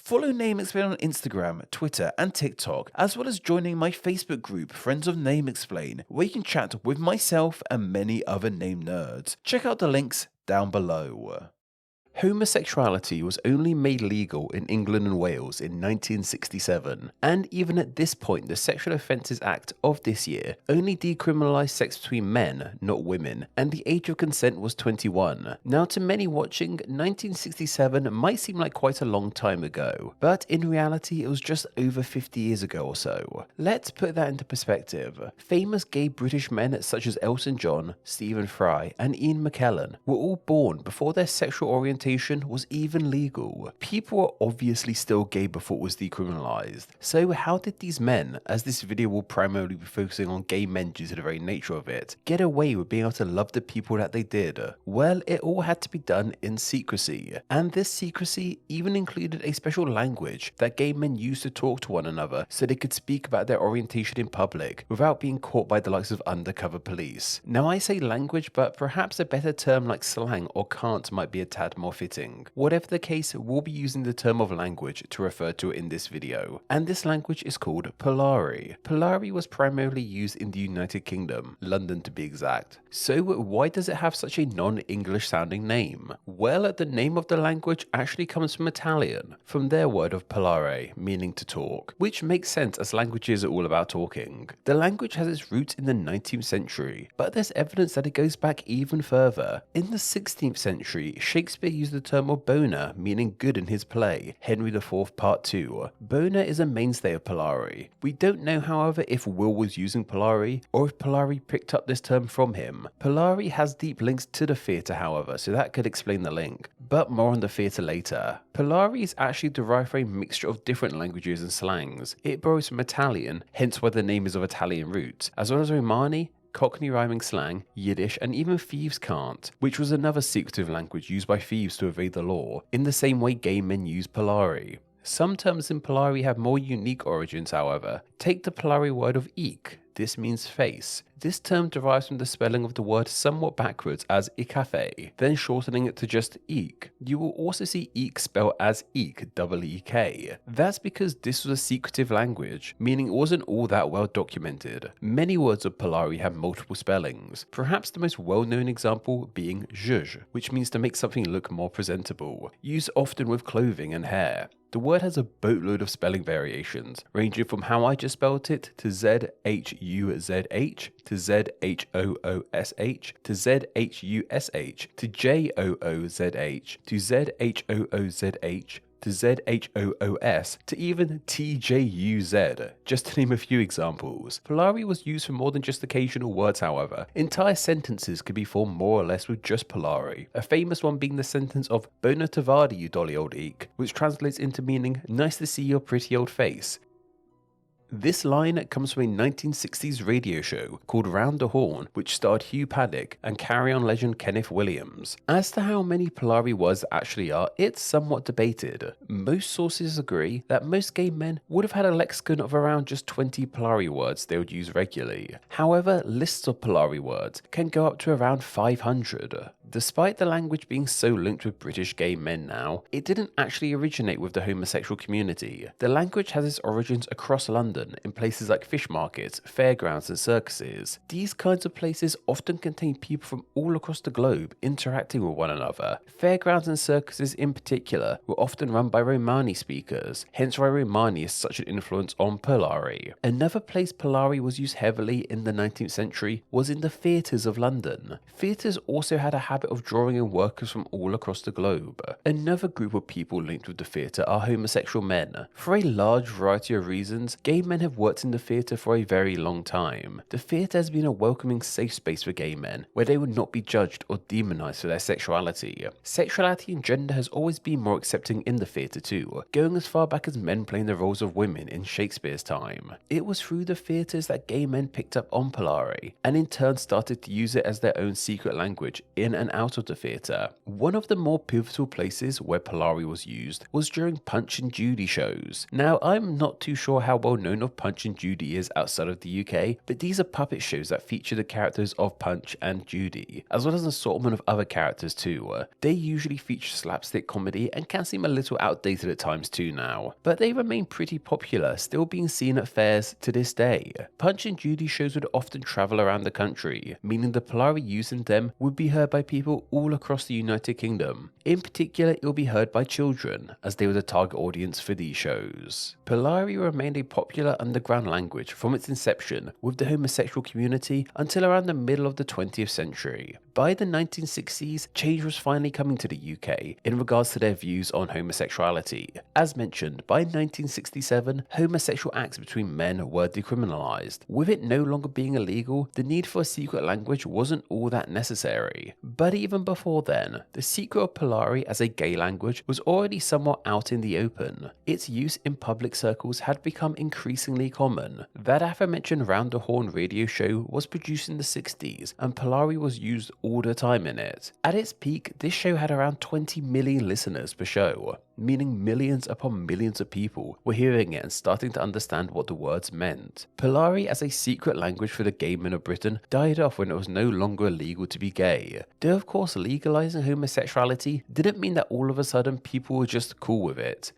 Follow Name Explain on Instagram, Twitter, and TikTok, as well as joining my Facebook group, Friends of Name Explain, where you can chat with myself and many other name nerds. Check out the links down below. Homosexuality was only made legal in England and Wales in 1967, and even at this point the Sexual Offences Act of this year only decriminalised sex between men, not women, and the age of consent was 21. Now to many watching, 1967 might seem like quite a long time ago, but in reality it was just over 50 years ago or so. Let's put that into perspective. Famous gay British men such as Elton John, Stephen Fry, and Ian McKellen were all born before their sexual orientation was even legal. People were obviously still gay before it was decriminalised. So how did these men, as this video will primarily be focusing on gay men due to the very nature of it, get away with being able to love the people that they did? Well, it all had to be done in secrecy. And this secrecy even included a special language that gay men used to talk to one another so they could speak about their orientation in public without being caught by the likes of undercover police. Now I say language, but perhaps a better term like slang or cant might be a tad more fitting. Whatever the case, we'll be using the term of language to refer to it in this video, and this language is called Polari. Polari was primarily used in the United Kingdom, London to be exact. So why does it have such a non-English sounding name? Well, the name of the language actually comes from Italian, from their word of parlare, meaning to talk, which makes sense as languages are all about talking. The language has its roots in the 19th century, but there's evidence that it goes back even further. In the 16th century, Shakespeare used the term of bona, meaning good, in his play, Henry IV Part 2. Bona is a mainstay of Polari. We don't know, however, if Will was using Polari, or if Polari picked up this term from him. Polari has deep links to the theatre, however, so that could explain the link, but more on the theatre later. Polari is actually derived from a mixture of different languages and slangs. It borrows from Italian, hence why the name is of Italian roots, as well as Romani, Cockney rhyming slang, Yiddish, and even thieves' cant, which was another secretive language used by thieves to evade the law, in the same way gay men use Polari. Some terms in Polari have more unique origins, however. Take the Polari word of eek. This means face. This term derives from the spelling of the word somewhat backwards as ikafe, then shortening it to just eek. You will also see eek spelled as eek, E-E-K. That's because this was a secretive language, meaning it wasn't all that well documented. Many words of Polari have multiple spellings, perhaps the most well-known example being zhuzh, which means to make something look more presentable, used often with clothing and hair. The word has a boatload of spelling variations, ranging from how I just spelled it to Z-H-U-Z-H, to Z-H-O-O-S-H, to Z-H-U-S-H, to J-O-O-Z-H, to Z-H-O-O-Z-H, to Z-H-O-O-S, to even T-J-U-Z, just to name a few examples. Polari was used for more than just occasional words, however. Entire sentences could be formed more or less with just Polari, a famous one being the sentence of "Bona te vada, you dolly old eek," which translates into meaning "nice to see your pretty old face." This line comes from a 1960s radio show called Round the Horn, which starred Hugh Paddock and Carry On legend Kenneth Williams. As to how many Polari words actually are, it's somewhat debated. Most sources agree that most gay men would have had a lexicon of around just 20 Polari words they would use regularly. However, lists of Polari words can go up to around 500. Despite the language being so linked with British gay men now, it didn't actually originate with the homosexual community. The language has its origins across London, in places like fish markets, fairgrounds and circuses. These kinds of places often contain people from all across the globe interacting with one another. Fairgrounds and circuses in particular were often run by Romani speakers, hence why Romani is such an influence on Polari. Another place Polari was used heavily in the 19th century was in the theatres of London. Theatres also had a habit of drawing in workers from all across the globe. Another group of people linked with the theatre are homosexual men. For a large variety of reasons, gay men have worked in the theatre for a very long time. The theatre has been a welcoming safe space for gay men, where they would not be judged or demonised for their sexuality. Sexuality and gender has always been more accepting in the theatre too, going as far back as men playing the roles of women in Shakespeare's time. It was through the theatres that gay men picked up on Polari, and in turn started to use it as their own secret language in and and out of the theatre. One of the more pivotal places where Polari was used was during Punch and Judy shows. Now, I'm not too sure how well known of Punch and Judy is outside of the UK, but these are puppet shows that feature the characters of Punch and Judy, as well as an assortment of other characters too. They usually feature slapstick comedy and can seem a little outdated at times too now, but they remain pretty popular, still being seen at fairs to this day. Punch and Judy shows would often travel around the country, meaning the Polari used in them would be heard by people all across the United Kingdom. In particular, it will be heard by children, as they were the target audience for these shows. Polari remained a popular underground language from its inception with the homosexual community until around the middle of the 20th century. By the 1960s, change was finally coming to the UK in regards to their views on homosexuality. As mentioned, by 1967, homosexual acts between men were decriminalized. With it no longer being illegal, the need for a secret language wasn't all that necessary. But even before then, the secret of Polari as a gay language was already somewhat out in the open. Its use in public circles had become increasingly common. That aforementioned Round the Horn radio show was produced in the 60s, and Polari was used all the time in it. At its peak, this show had around 20 million listeners per show, meaning millions upon millions of people were hearing it and starting to understand what the words meant. Polari as a secret language for the gay men of Britain died off when it was no longer illegal to be gay. Though of course legalizing homosexuality didn't mean that all of a sudden people were just cool with it.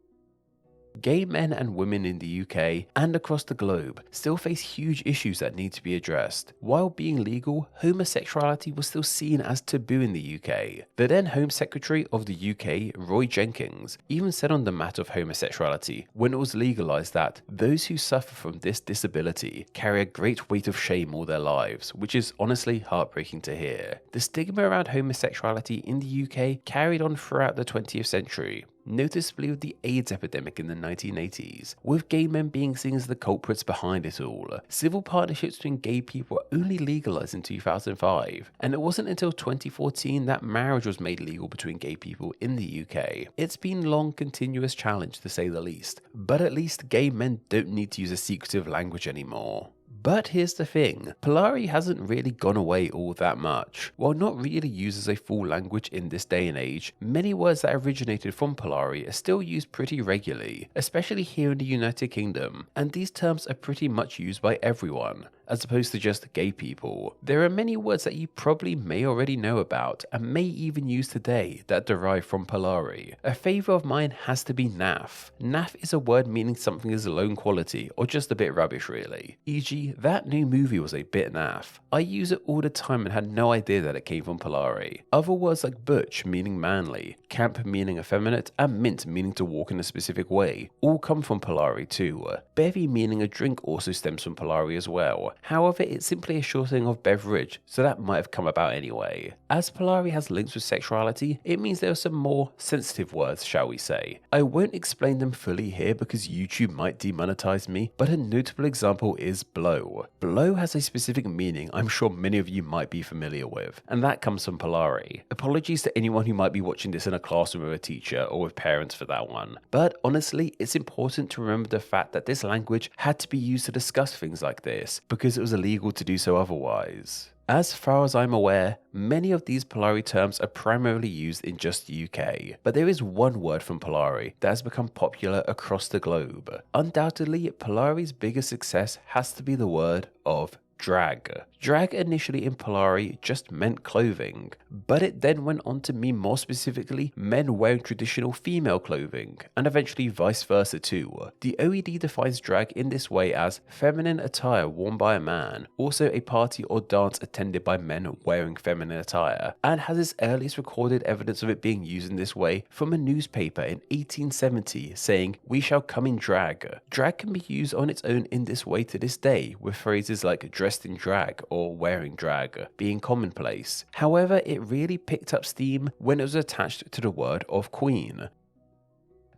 Gay men and women in the UK and across the globe still face huge issues that need to be addressed. While being legal, homosexuality was still seen as taboo in the UK. The then Home Secretary of the UK, Roy Jenkins, even said on the matter of homosexuality when it was legalised that those who suffer from this disability carry a great weight of shame all their lives, which is honestly heartbreaking to hear. The stigma around homosexuality in the UK carried on throughout the 20th century. Noticeably with the AIDS epidemic in the 1980s, with gay men being seen as the culprits behind it all. Civil partnerships between gay people were only legalised in 2005, and it wasn't until 2014 that marriage was made legal between gay people in the UK. It's been a long, continuous challenge to say the least, but at least gay men don't need to use a secretive language anymore. But here's the thing, Polari hasn't really gone away all that much. While not really used as a full language in this day and age, many words that originated from Polari are still used pretty regularly, especially here in the United Kingdom, and these terms are pretty much used by everyone, as opposed to just gay people. There are many words that you probably may already know about, and may even use today, that derive from Polari. A favourite of mine has to be naff. Naff is a word meaning something is low quality, or just a bit rubbish really. E.g., that new movie was a bit naff. I use it all the time and had no idea that it came from Polari. Other words like butch meaning manly, camp meaning effeminate, and mint meaning to walk in a specific way, all come from Polari too. Bevy meaning a drink also stems from Polari as well. However, it's simply a shortening of beverage, so that might have come about anyway. As Polari has links with sexuality, it means there are some more sensitive words, shall we say. I won't explain them fully here because YouTube might demonetize me, but a notable example is blow. Blow has a specific meaning I'm sure many of you might be familiar with, and that comes from Polari. Apologies to anyone who might be watching this in a classroom with a teacher or with parents for that one. But honestly, it's important to remember the fact that this language had to be used to discuss things like this, because it was illegal to do so otherwise. As far as I'm aware, many of these Polari terms are primarily used in just the UK, but there is one word from Polari that has become popular across the globe. Undoubtedly, Polari's biggest success has to be the word of drag. Drag initially in Polari just meant clothing, but it then went on to mean more specifically men wearing traditional female clothing, and eventually vice versa too. The OED defines drag in this way as feminine attire worn by a man, also a party or dance attended by men wearing feminine attire, and has its earliest recorded evidence of it being used in this way from a newspaper in 1870 saying, "We shall come in drag." Drag can be used on its own in this way to this day, with phrases like dressed in drag or wearing drag being commonplace. However, it really picked up steam when it was attached to the word of queen.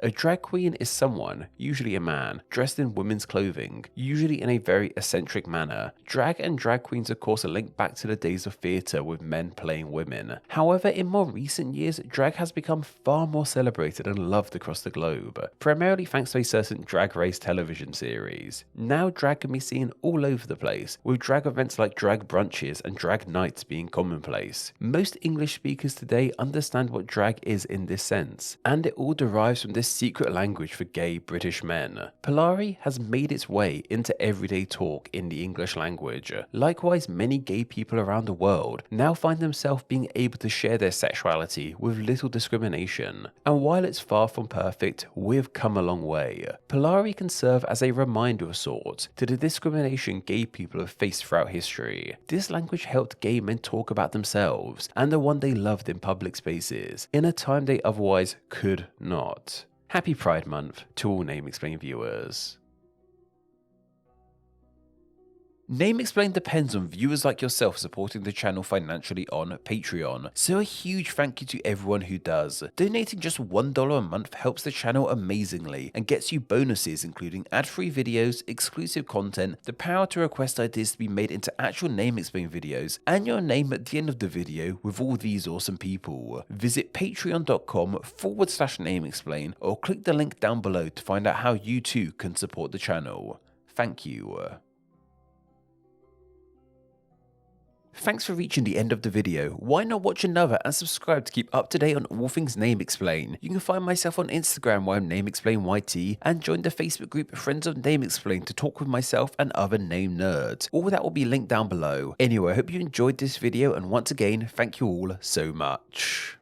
A drag queen is someone, usually a man, dressed in women's clothing, usually in a very eccentric manner. Drag and drag queens of course are linked back to the days of theatre with men playing women. However, in more recent years, drag has become far more celebrated and loved across the globe, primarily thanks to a certain Drag Race television series. Now drag can be seen all over the place, with drag events like drag brunches and drag nights being commonplace. Most English speakers today understand what drag is in this sense, and it all derives from this secret language for gay British men. Polari has made its way into everyday talk in the English language. Likewise, many gay people around the world now find themselves being able to share their sexuality with little discrimination. And while it's far from perfect, we've come a long way. Polari can serve as a reminder of sorts to the discrimination gay people have faced throughout history. This language helped gay men talk about themselves and the one they loved in public spaces in a time they otherwise could not. Happy Pride Month to all Name Explain viewers. Name Explain depends on viewers like yourself supporting the channel financially on Patreon, so a huge thank you to everyone who does. Donating just $1 a month helps the channel amazingly and gets you bonuses including ad-free videos, exclusive content, the power to request ideas to be made into actual Name Explain videos, and your name at the end of the video with all these awesome people. Visit patreon.com/NameExplain or click the link down below to find out how you too can support the channel. Thank you. Thanks for reaching the end of the video. Why not watch another and subscribe to keep up to date on all things Name Explain. You can find myself on Instagram where I'm NameExplainYT and join the Facebook group Friends of Name Explain to talk with myself and other name nerds. All that will be linked down below. Anyway, I hope you enjoyed this video and once again, thank you all so much.